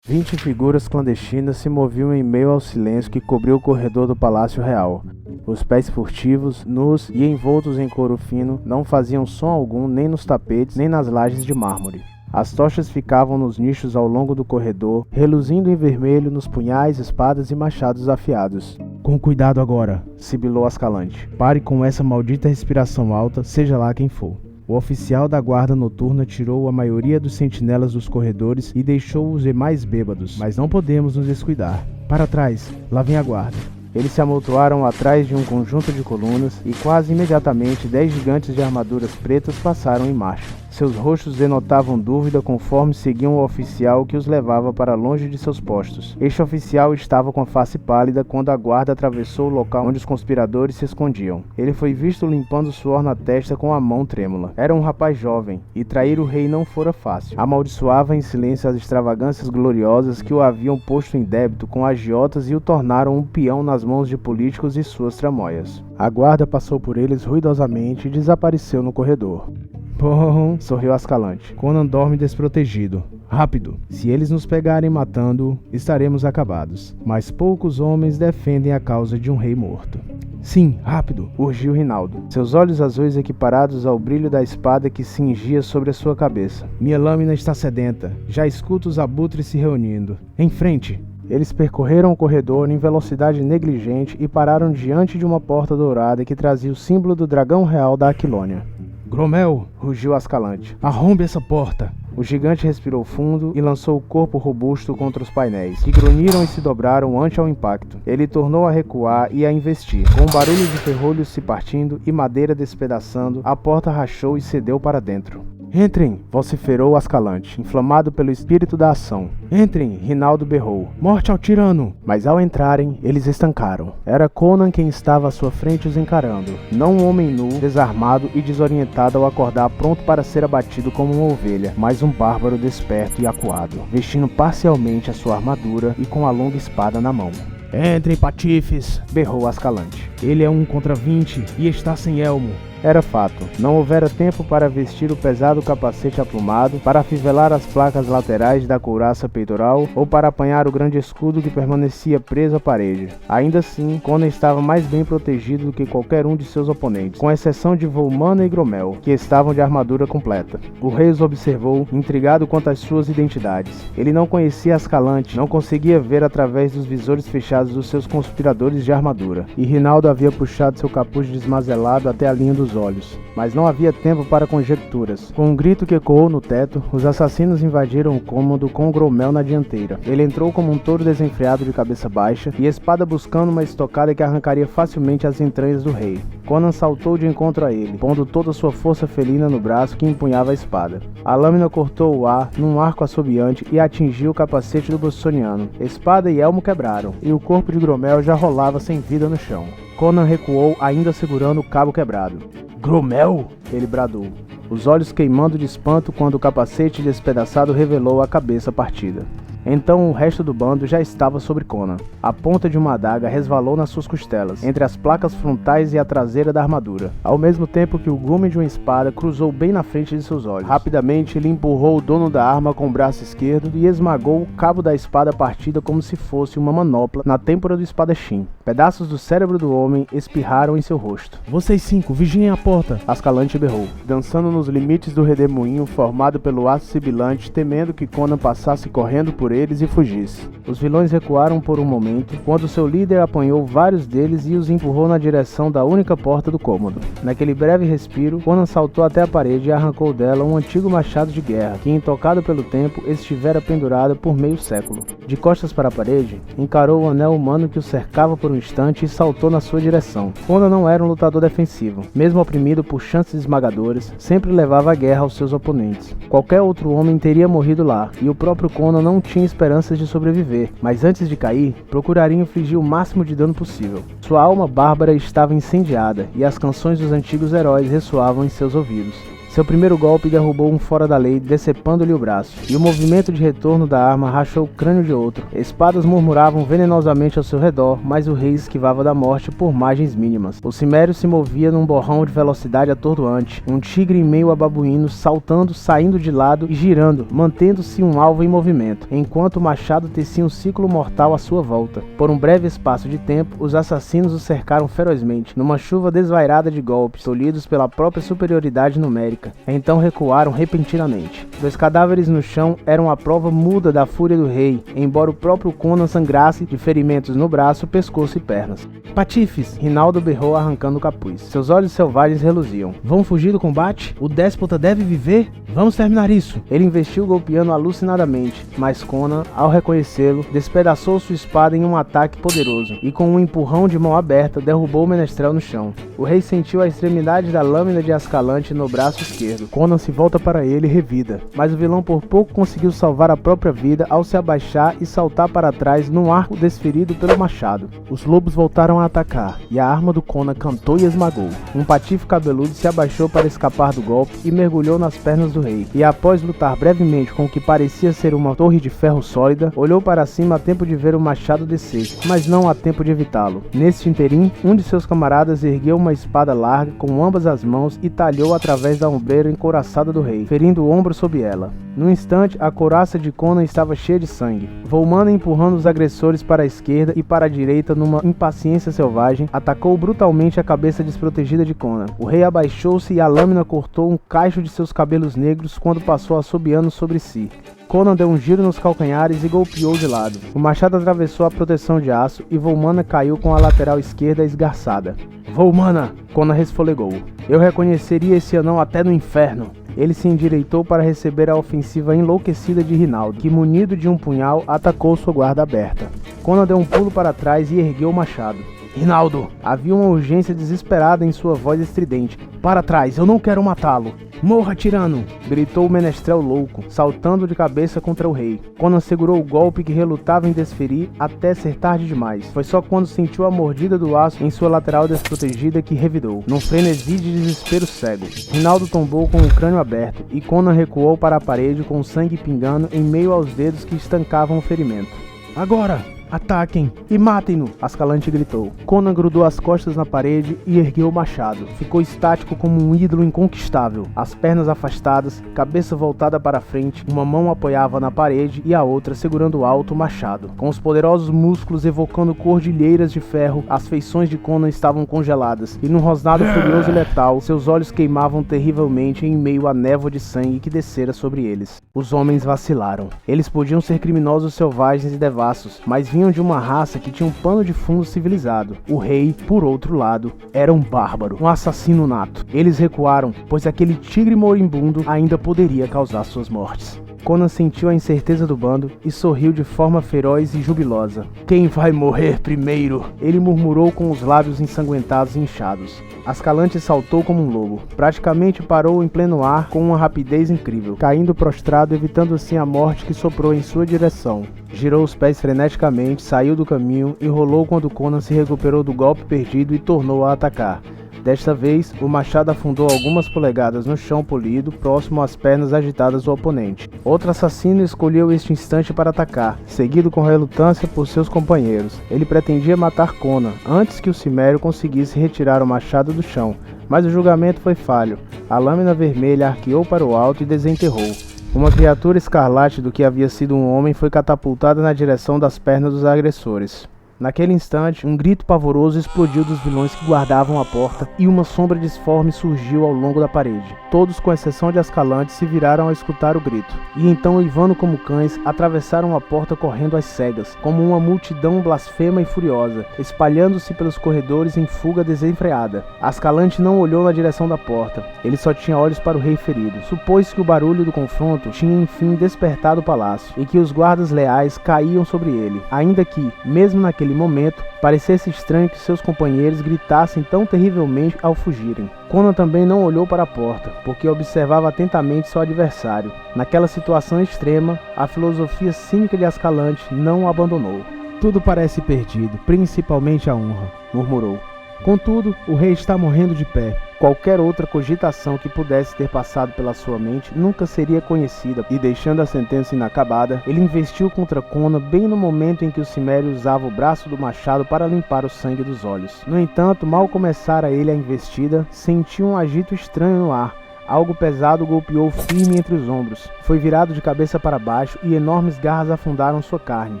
20 figuras clandestinas se moviam em meio ao silêncio que cobriu o corredor do Palácio Real. Os pés furtivos, nus e envoltos em couro fino, não faziam som algum nem nos tapetes nem nas lajes de mármore. As tochas ficavam nos nichos ao longo do corredor, reluzindo em vermelho nos punhais, espadas e machados afiados. Com cuidado agora, sibilou Ascalante. Pare com essa maldita respiração alta, seja lá quem for. O oficial da guarda noturna tirou a maioria dos sentinelas dos corredores e deixou os demais bêbados, mas não podemos nos descuidar. Para trás, lá vem a guarda. Eles se amontoaram atrás de um conjunto de colunas e quase imediatamente 10 gigantes de armaduras pretas passaram em marcha. Seus rostos denotavam dúvida conforme seguiam o oficial que os levava para longe de seus postos. Este oficial estava com a face pálida quando a guarda atravessou o local onde os conspiradores se escondiam. Ele foi visto limpando suor na testa com a mão trêmula. Era um rapaz jovem, e trair o rei não fora fácil. Amaldiçoava em silêncio as extravagâncias gloriosas que o haviam posto em débito com agiotas e o tornaram um peão nas mãos de políticos e suas tramóias. A guarda passou por eles ruidosamente e desapareceu no corredor. Bom, sorriu Ascalante. Conan dorme desprotegido. Rápido! Se eles nos pegarem matando-o, estaremos acabados. Mas poucos homens defendem a causa de um rei morto. Sim, rápido! Urgiu Rinaldo, seus olhos azuis equiparados ao brilho da espada que cingia sobre a sua cabeça. Minha lâmina está sedenta. Já escuto os abutres se reunindo. Em frente! Eles percorreram o corredor em velocidade negligente e pararam diante de uma porta dourada que trazia o símbolo do dragão real da Aquilônia. Gromel, rugiu Ascalante, arrombe essa porta. O gigante respirou fundo e lançou o corpo robusto contra os painéis, que grunhiram e se dobraram ante ao impacto. Ele tornou a recuar e a investir. Com um barulho de ferrolhos se partindo e madeira despedaçando, a porta rachou e cedeu para dentro. Entrem, vociferou Ascalante, inflamado pelo espírito da ação. Entrem, Rinaldo berrou. Morte ao tirano! Mas ao entrarem, eles estancaram. Era Conan quem estava à sua frente os encarando. Não um homem nu, desarmado e desorientado ao acordar pronto para ser abatido como uma ovelha, mas um bárbaro desperto e acuado, vestindo parcialmente a sua armadura e com a longa espada na mão. Entrem, patifes! Berrou Ascalante. Ele é 1 contra 20 e está sem elmo. Era fato, não houvera tempo para vestir o pesado capacete aplumado, para afivelar as placas laterais da couraça peitoral ou para apanhar o grande escudo que permanecia preso à parede. Ainda assim, Conan estava mais bem protegido do que qualquer um de seus oponentes, com exceção de Volmana e Gromel, que estavam de armadura completa. O rei os observou, intrigado quanto às suas identidades. Ele não conhecia Ascalante, não conseguia ver através dos visores fechados dos seus conspiradores de armadura, e Rinaldo havia puxado seu capuz desmazelado até a linha dos olhos. Mas não havia tempo para conjecturas. Com um grito que ecoou no teto, os assassinos invadiram o cômodo com Gromel na dianteira. Ele entrou como um touro desenfreado de cabeça baixa, e espada buscando uma estocada que arrancaria facilmente as entranhas do rei. Conan saltou de encontro a ele, pondo toda sua força felina no braço que empunhava a espada. A lâmina cortou o ar num arco assobiante e atingiu o capacete do bostoniano. Espada e elmo quebraram, e o corpo de Gromel já rolava sem vida no chão. Conan recuou, ainda segurando o cabo quebrado. "Gromel!" ele bradou, os olhos queimando de espanto quando o capacete despedaçado revelou a cabeça partida. Então o resto do bando já estava sobre Conan. A ponta de uma adaga resvalou nas suas costelas, entre as placas frontais e a traseira da armadura, ao mesmo tempo que o gume de uma espada cruzou bem na frente de seus olhos. Rapidamente ele empurrou o dono da arma com o braço esquerdo e esmagou o cabo da espada partida como se fosse uma manopla na têmpora do espadachim. Pedaços do cérebro do homem espirraram em seu rosto. "Vocês 5, vigiem a porta!" Ascalante berrou, dançando nos limites do redemoinho formado pelo aço sibilante, temendo que Conan passasse correndo por eles e fugisse. Os vilões recuaram por um momento, quando seu líder apanhou vários deles e os empurrou na direção da única porta do cômodo. Naquele breve respiro, Conan saltou até a parede e arrancou dela um antigo machado de guerra, que, intocado pelo tempo, estivera pendurado por meio século. De costas para a parede, encarou o anel humano que o cercava por um instante e saltou na sua direção. Conan não era um lutador defensivo. Mesmo oprimido por chances esmagadoras, sempre levava a guerra aos seus oponentes. Qualquer outro homem teria morrido lá, e o próprio Conan não tinha esperanças de sobreviver, mas antes de cair, procuraria infligir o máximo de dano possível. Sua alma bárbara estava incendiada, e as canções dos antigos heróis ressoavam em seus ouvidos. Seu primeiro golpe derrubou um fora da lei, decepando-lhe o braço, e o movimento de retorno da arma rachou o crânio de outro. Espadas murmuravam venenosamente ao seu redor, mas o rei esquivava da morte por margens mínimas. O cimério se movia num borrão de velocidade atordoante, um tigre em meio a babuínos, saltando, saindo de lado e girando, mantendo-se um alvo em movimento, enquanto o machado tecia um ciclo mortal à sua volta. Por um breve espaço de tempo, os assassinos o cercaram ferozmente, numa chuva desvairada de golpes, tolhidos pela própria superioridade numérica. Então recuaram repentinamente. 2 cadáveres no chão eram a prova muda da fúria do rei, embora o próprio Conan sangrasse de ferimentos no braço, pescoço e pernas. "Patifes!" Rinaldo berrou arrancando o capuz. Seus olhos selvagens reluziam. "Vão fugir do combate? O déspota deve viver? Vamos terminar isso!" Ele investiu golpeando alucinadamente, mas Conan, ao reconhecê-lo, despedaçou sua espada em um ataque poderoso, e com um empurrão de mão aberta, derrubou o menestrel no chão. O rei sentiu a extremidade da lâmina de Ascalante no braço esquerdo. Conan se volta para ele revida, mas o vilão por pouco conseguiu salvar a própria vida ao se abaixar e saltar para trás num arco desferido pelo machado. Os lobos voltaram a atacar, e a arma do Conan cantou e esmagou. Um patife cabeludo se abaixou para escapar do golpe e mergulhou nas pernas do rei, e após lutar brevemente com o que parecia ser uma torre de ferro sólida, olhou para cima a tempo de ver o machado descer, mas não a tempo de evitá-lo. Nesse interim, um de seus camaradas ergueu uma espada larga com ambas as mãos e talhou através da ombreira encouraçada do rei, ferindo o ombro sob ela. No instante, a couraça de Conan estava cheia de sangue. Volmana, empurrando os agressores para a esquerda e para a direita numa impaciência selvagem, atacou brutalmente a cabeça desprotegida de Conan. O rei abaixou-se e a lâmina cortou um cacho de seus cabelos negros quando passou assobiando sobre si. Conan deu um giro nos calcanhares e golpeou de lado. O machado atravessou a proteção de aço e Volmana caiu com a lateral esquerda esgarçada. "Volmana!" Conan resfolegou. "Eu reconheceria esse anão até no inferno." Ele se endireitou para receber a ofensiva enlouquecida de Rinaldo, que, munido de um punhal, atacou sua guarda aberta. Conan deu um pulo para trás e ergueu o machado. "Rinaldo!" Havia uma urgência desesperada em sua voz estridente. "Para trás, eu não quero matá-lo!" "Morra, tirano!" gritou o menestrel louco, saltando de cabeça contra o rei. Conan segurou o golpe que relutava em desferir até ser tarde demais. Foi só quando sentiu a mordida do aço em sua lateral desprotegida que revidou, num frenesi de desespero cego. Rinaldo tombou com o crânio aberto, e Conan recuou para a parede com o sangue pingando em meio aos dedos que estancavam o ferimento. Agora! Ataquem e matem-no! Ascalante gritou. Conan grudou as costas na parede e ergueu o machado. Ficou estático como um ídolo inconquistável. As pernas afastadas, cabeça voltada para frente, uma mão apoiava na parede e a outra segurando alto o machado. Com os poderosos músculos evocando cordilheiras de ferro, as feições de Conan estavam congeladas e num rosnado furioso e letal, seus olhos queimavam terrivelmente em meio à névoa de sangue que descera sobre eles. Os homens vacilaram. Eles podiam ser criminosos selvagens e devassos, mas vinham de uma raça que tinha um pano de fundo civilizado. O rei, por outro lado, era um bárbaro, um assassino nato. Eles recuaram, pois aquele tigre moribundo ainda poderia causar suas mortes. Conan sentiu a incerteza do bando e sorriu de forma feroz e jubilosa. Quem vai morrer primeiro? Ele murmurou com os lábios ensanguentados e inchados. Ascalante saltou como um lobo. Praticamente parou em pleno ar com uma rapidez incrível, caindo prostrado, evitando assim a morte que soprou em sua direção. Girou os pés freneticamente, saiu do caminho e rolou quando Conan se recuperou do golpe perdido e tornou a atacar. Desta vez, o machado afundou algumas polegadas no chão polido, próximo às pernas agitadas do oponente. Outro assassino escolheu este instante para atacar, seguido com relutância por seus companheiros. Ele pretendia matar Conan, antes que o cimério conseguisse retirar o machado do chão, mas o julgamento foi falho. A lâmina vermelha arqueou para o alto e desenterrou. Uma criatura escarlate do que havia sido um homem foi catapultada na direção das pernas dos agressores. Naquele instante, um grito pavoroso explodiu dos vilões que guardavam a porta e uma sombra disforme surgiu ao longo da parede. Todos, com exceção de Ascalante, se viraram ao escutar o grito. E então, uivando como cães, atravessaram a porta correndo às cegas, como uma multidão blasfema e furiosa, espalhando-se pelos corredores em fuga desenfreada. Ascalante não olhou na direção da porta. Ele só tinha olhos para o rei ferido. Supôs que o barulho do confronto tinha enfim despertado o palácio, e que os guardas leais caíam sobre ele, ainda que, mesmo naquele momento, parecesse estranho que seus companheiros gritassem tão terrivelmente ao fugirem. Conan também não olhou para a porta, porque observava atentamente seu adversário. Naquela situação extrema, a filosofia cínica de Ascalante não o abandonou. Tudo parece perdido, principalmente a honra, murmurou. Contudo, o rei está morrendo de pé. Qualquer outra cogitação que pudesse ter passado pela sua mente nunca seria conhecida, e deixando a sentença inacabada, ele investiu contra Conan bem no momento em que o cimério usava o braço do machado para limpar o sangue dos olhos. No entanto, mal começara ele a investida, sentiu um agito estranho no ar. Algo pesado golpeou firme entre os ombros. Foi virado de cabeça para baixo e enormes garras afundaram sua carne.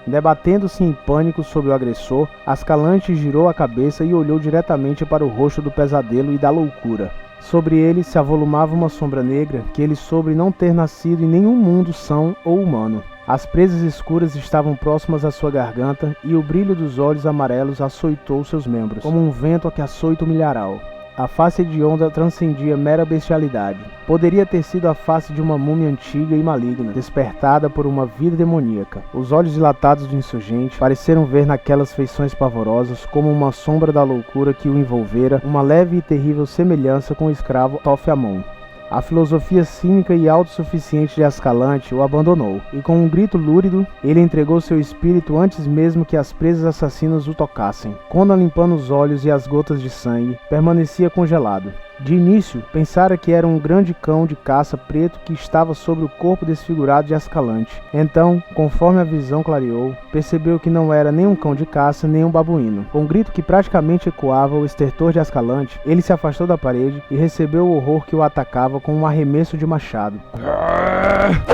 Debatendo-se em pânico sobre o agressor, Ascalante girou a cabeça e olhou diretamente para o rosto do pesadelo e da loucura. Sobre ele se avolumava uma sombra negra que ele soube não ter nascido em nenhum mundo são ou humano. As presas escuras estavam próximas à sua garganta e o brilho dos olhos amarelos açoitou seus membros, como um vento a que açoita o milharal. A face hedionda transcendia mera bestialidade. Poderia ter sido a face de uma múmia antiga e maligna, despertada por uma vida demoníaca. Os olhos dilatados do insurgente pareceram ver naquelas feições pavorosas, como uma sombra da loucura que o envolvera, uma leve e terrível semelhança com o escravo Tofamon. A filosofia cínica e autossuficiente de Ascalante o abandonou, e com um grito lúrido, ele entregou seu espírito antes mesmo que as presas assassinas o tocassem. Conan, limpando os olhos e as gotas de sangue, permanecia congelado. De início, pensara que era um grande cão de caça preto que estava sobre o corpo desfigurado de Ascalante. Então, conforme a visão clareou, percebeu que não era nem um cão de caça, nem um babuíno. Com um grito que praticamente ecoava o estertor de Ascalante, ele se afastou da parede e recebeu o horror que o atacava com um arremesso de machado.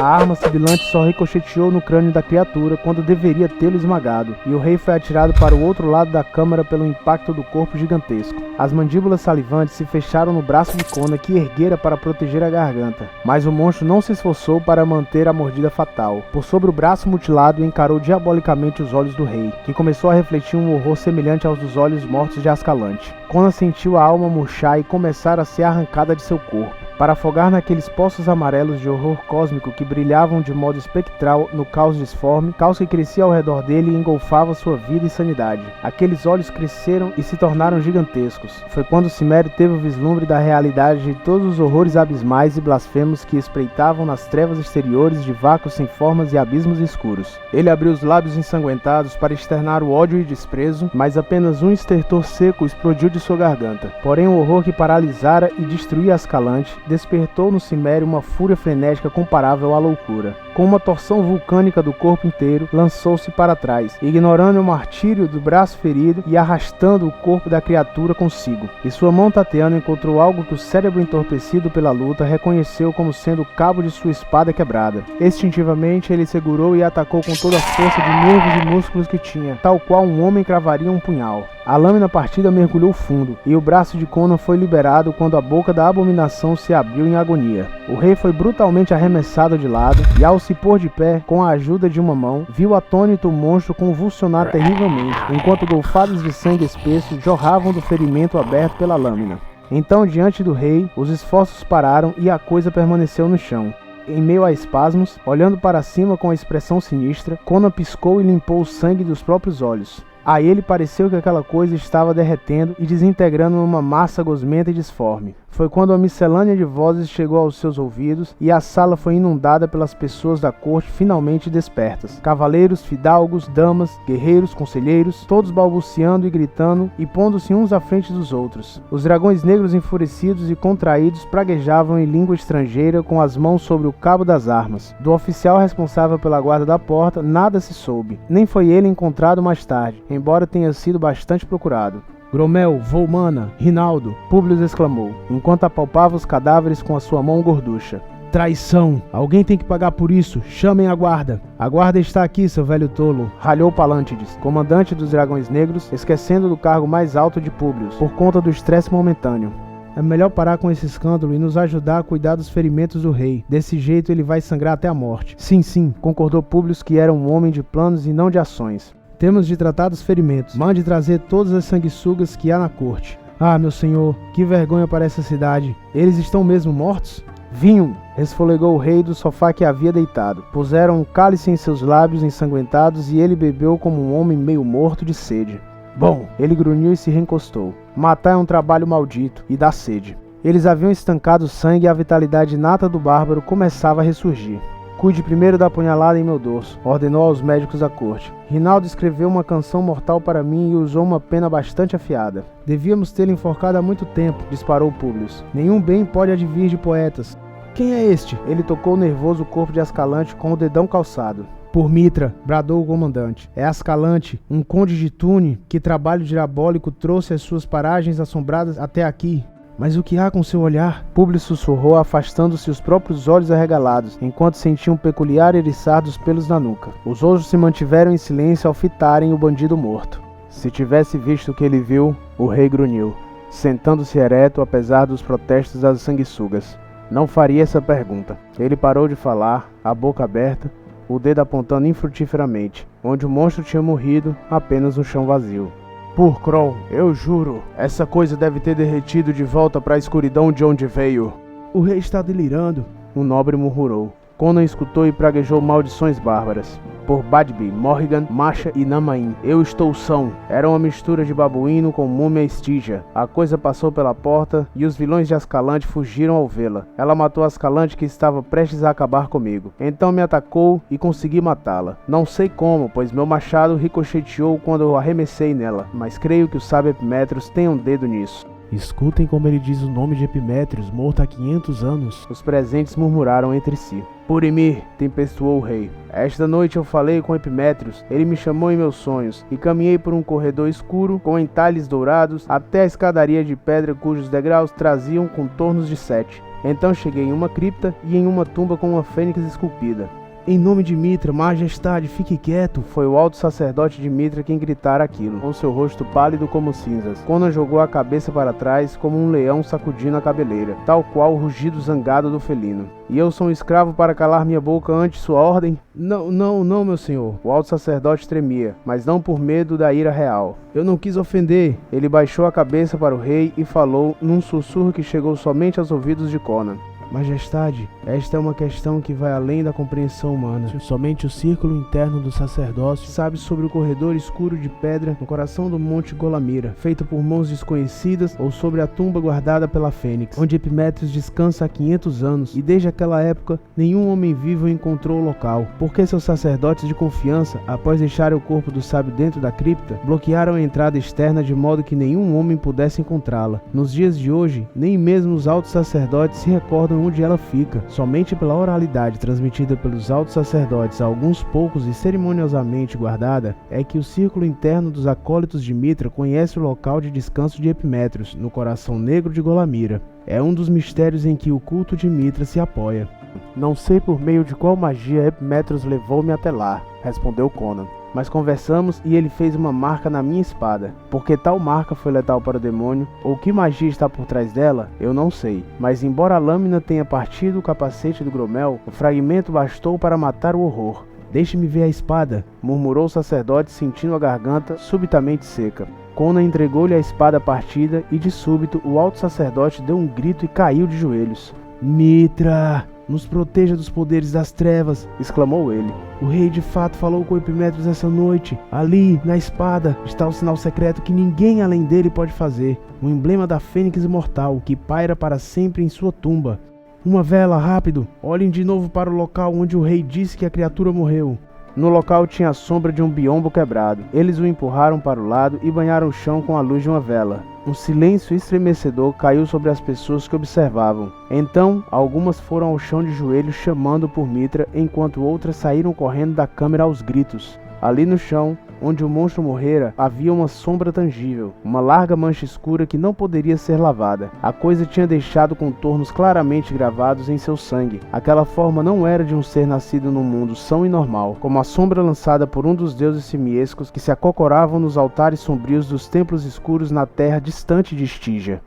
A arma sibilante só ricocheteou no crânio da criatura quando deveria tê-lo esmagado, e o rei foi atirado para o outro lado da câmara pelo impacto do corpo gigantesco. As mandíbulas salivantes se fecharam no braço de Conan, que erguera para proteger a garganta, mas o monstro não se esforçou para manter a mordida fatal. Por sobre o braço mutilado, encarou diabolicamente os olhos do rei, que começou a refletir um horror semelhante aos dos olhos mortos de Ascalante. Conan sentiu a alma murchar e começar a ser arrancada de seu corpo, para afogar naqueles poços amarelos de horror cósmico que brilhavam de modo espectral no caos disforme, caos que crescia ao redor dele e engolfava sua vida e sanidade. Aqueles olhos cresceram e se tornaram gigantescos. Foi quando o cimério teve o vislumbre da realidade de todos os horrores abismais e blasfemos que espreitavam nas trevas exteriores de vácuos sem formas e abismos escuros. Ele abriu os lábios ensanguentados para externar o ódio e desprezo, mas apenas um estertor seco explodiu de sua garganta. Porém, o horror que paralisara e destruía Ascalante despertou no cimério uma fúria frenética comparável à loucura. com uma torção vulcânica do corpo inteiro, lançou-se para trás, ignorando o martírio do braço ferido e arrastando o corpo da criatura consigo. E sua mão tateando encontrou algo que o cérebro entorpecido pela luta reconheceu como sendo o cabo de sua espada quebrada. Instintivamente ele segurou e atacou com toda a força de nervos e músculos que tinha, tal qual um homem cravaria um punhal. A lâmina partida mergulhou fundo, e o braço de Conan foi liberado quando a boca da abominação se abriu em agonia. O rei foi brutalmente arremessado de lado, e ao se pôr de pé, com a ajuda de uma mão, viu atônito o monstro convulsionar terrivelmente, enquanto golfadas de sangue espesso jorravam do ferimento aberto pela lâmina. Então, diante do rei, os esforços pararam e a coisa permaneceu no chão. Em meio a espasmos, olhando para cima com a expressão sinistra, Conan piscou e limpou o sangue dos próprios olhos. A ele pareceu que aquela coisa estava derretendo e desintegrando numa massa gosmenta e disforme. Foi quando a miscelânea de vozes chegou aos seus ouvidos e a sala foi inundada pelas pessoas da corte finalmente despertas. Cavaleiros, fidalgos, damas, guerreiros, conselheiros, todos balbuciando e gritando e pondo-se uns à frente dos outros. Os dragões negros enfurecidos e contraídos praguejavam em língua estrangeira com as mãos sobre o cabo das armas. Do oficial responsável pela guarda da porta nada se soube, nem foi ele encontrado mais tarde, embora tenha sido bastante procurado. Gromel, Volmana, Rinaldo, Públio exclamou, enquanto apalpava os cadáveres com a sua mão gorducha. Traição! Alguém tem que pagar por isso! Chamem a guarda! A guarda está aqui, seu velho tolo! Ralhou Palântides, comandante dos Dragões Negros, esquecendo do cargo mais alto de Públio, por conta do estresse momentâneo. É melhor parar com esse escândalo e nos ajudar a cuidar dos ferimentos do rei. Desse jeito ele vai sangrar até a morte. Sim, concordou Públio, que era um homem de planos e não de ações. Temos de tratar dos ferimentos. Mande trazer todas as sanguessugas que há na corte. Ah, meu senhor, que vergonha para essa cidade. Eles estão mesmo mortos? Vinho! Resfolegou o rei do sofá que havia deitado. Puseram um cálice em seus lábios ensanguentados e ele bebeu como um homem meio morto de sede. Bom, ele grunhiu e se reencostou. Matar é um trabalho maldito e dá sede. Eles haviam estancado o sangue e a vitalidade inata do bárbaro começava a ressurgir. Cuide primeiro da punhalada em meu dorso, ordenou aos médicos da corte. Rinaldo escreveu uma canção mortal para mim e usou uma pena bastante afiada. Devíamos tê-lo enforcado há muito tempo, disparou Públio. Nenhum bem pode advir de poetas. Quem é este? Ele tocou nervoso o corpo de Ascalante com o dedão calçado. Por Mitra, bradou o comandante. É Ascalante, um conde de Túne, que trabalho diabólico trouxe as suas paragens assombradas até aqui. Mas o que há com seu olhar? Públio sussurrou, afastando-se os próprios olhos arregalados, enquanto sentia um peculiar eriçar dos pelos na nuca. Os outros se mantiveram em silêncio ao fitarem o bandido morto. Se tivesse visto o que ele viu, o rei grunhiu, sentando-se ereto apesar dos protestos das sanguessugas. Não faria essa pergunta. Ele parou de falar, a boca aberta, o dedo apontando infrutíferamente, onde o monstro tinha morrido, apenas um chão vazio. Por Kron, eu juro, essa coisa deve ter derretido de volta para a escuridão de onde veio. O rei está delirando, um nobre murmurou. Conan escutou e praguejou maldições bárbaras. Por Badbi, Morrigan, Masha e Namain, eu estou são. Era uma mistura de babuíno com múmia estígia. A coisa passou pela porta e os vilões de Ascalante fugiram ao vê-la. Ela matou Ascalante, que estava prestes a acabar comigo. Então me atacou e consegui matá-la. Não sei como, pois meu machado ricocheteou quando eu arremessei nela, mas creio que o sábio Epimétrios tem um dedo nisso. Escutem como ele diz o nome de Epimétrios, morto há 500 anos. Os presentes murmuraram entre si. Por Ymir, tempestuou o rei. Esta noite eu falei com Epimétrios, ele me chamou em meus sonhos, e caminhei por um corredor escuro, com entalhes dourados, até a escadaria de pedra cujos degraus traziam contornos de 7. Então cheguei em uma cripta e em uma tumba com uma fênix esculpida. Em nome de Mitra, majestade, fique quieto. Foi o alto sacerdote de Mitra quem gritara aquilo, com seu rosto pálido como cinzas. Conan jogou a cabeça para trás como um leão sacudindo a cabeleira, tal qual o rugido zangado do felino. E eu sou um escravo para calar minha boca ante sua ordem? Não, meu senhor. O alto sacerdote tremia, mas não por medo da ira real. Eu não quis ofender. Ele baixou a cabeça para o rei e falou num sussurro que chegou somente aos ouvidos de Conan. Majestade, esta é uma questão que vai além da compreensão humana. Somente o círculo interno do sacerdócio sabe sobre o corredor escuro de pedra no coração do Monte Golamira, feito por mãos desconhecidas, ou sobre a tumba guardada pela Fênix, onde Epimétrios descansa há 500 anos, e desde aquela época, nenhum homem vivo encontrou o local. Porque seus sacerdotes de confiança, após deixarem o corpo do sábio dentro da cripta, bloquearam a entrada externa de modo que nenhum homem pudesse encontrá-la. Nos dias de hoje, nem mesmo os altos sacerdotes se recordam onde ela fica. Somente pela oralidade transmitida pelos altos sacerdotes a alguns poucos e cerimoniosamente guardada, é que o círculo interno dos acólitos de Mitra conhece o local de descanso de Epimétrios, no coração negro de Golamira. É um dos mistérios em que o culto de Mitra se apoia. Não sei por meio de qual magia Epimétrios levou-me até lá, respondeu Conan. Mas conversamos e ele fez uma marca na minha espada. Porque tal marca foi letal para o demônio, ou que magia está por trás dela, eu não sei. Mas embora a lâmina tenha partido o capacete do Gromel, o fragmento bastou para matar o horror. Deixe-me ver a espada, murmurou o sacerdote sentindo a garganta subitamente seca. Conan entregou-lhe a espada partida e de súbito o alto sacerdote deu um grito e caiu de joelhos. Mitra! Nos proteja dos poderes das trevas, exclamou ele. O rei de fato falou com Epimétrios essa noite. Ali, na espada, está o sinal secreto que ninguém além dele pode fazer. O emblema da fênix imortal, que paira para sempre em sua tumba. Uma vela, rápido! Olhem de novo para o local onde o rei disse que a criatura morreu. No local tinha a sombra de um biombo quebrado. Eles o empurraram para o lado e banharam o chão com a luz de uma vela. Um silêncio estremecedor caiu sobre as pessoas que observavam. Então, algumas foram ao chão de joelhos chamando por Mitra, enquanto outras saíram correndo da câmara aos gritos. Ali no chão, onde o monstro morrera, havia uma sombra tangível, uma larga mancha escura que não poderia ser lavada. A coisa tinha deixado contornos claramente gravados em seu sangue. Aquela forma não era de um ser nascido num mundo são e normal, como a sombra lançada por um dos deuses simiescos que se acocoravam nos altares sombrios dos templos escuros na terra distante de Stygia.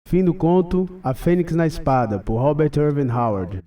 Fim do conto A Fênix na Espada, por Robert Irvin Howard.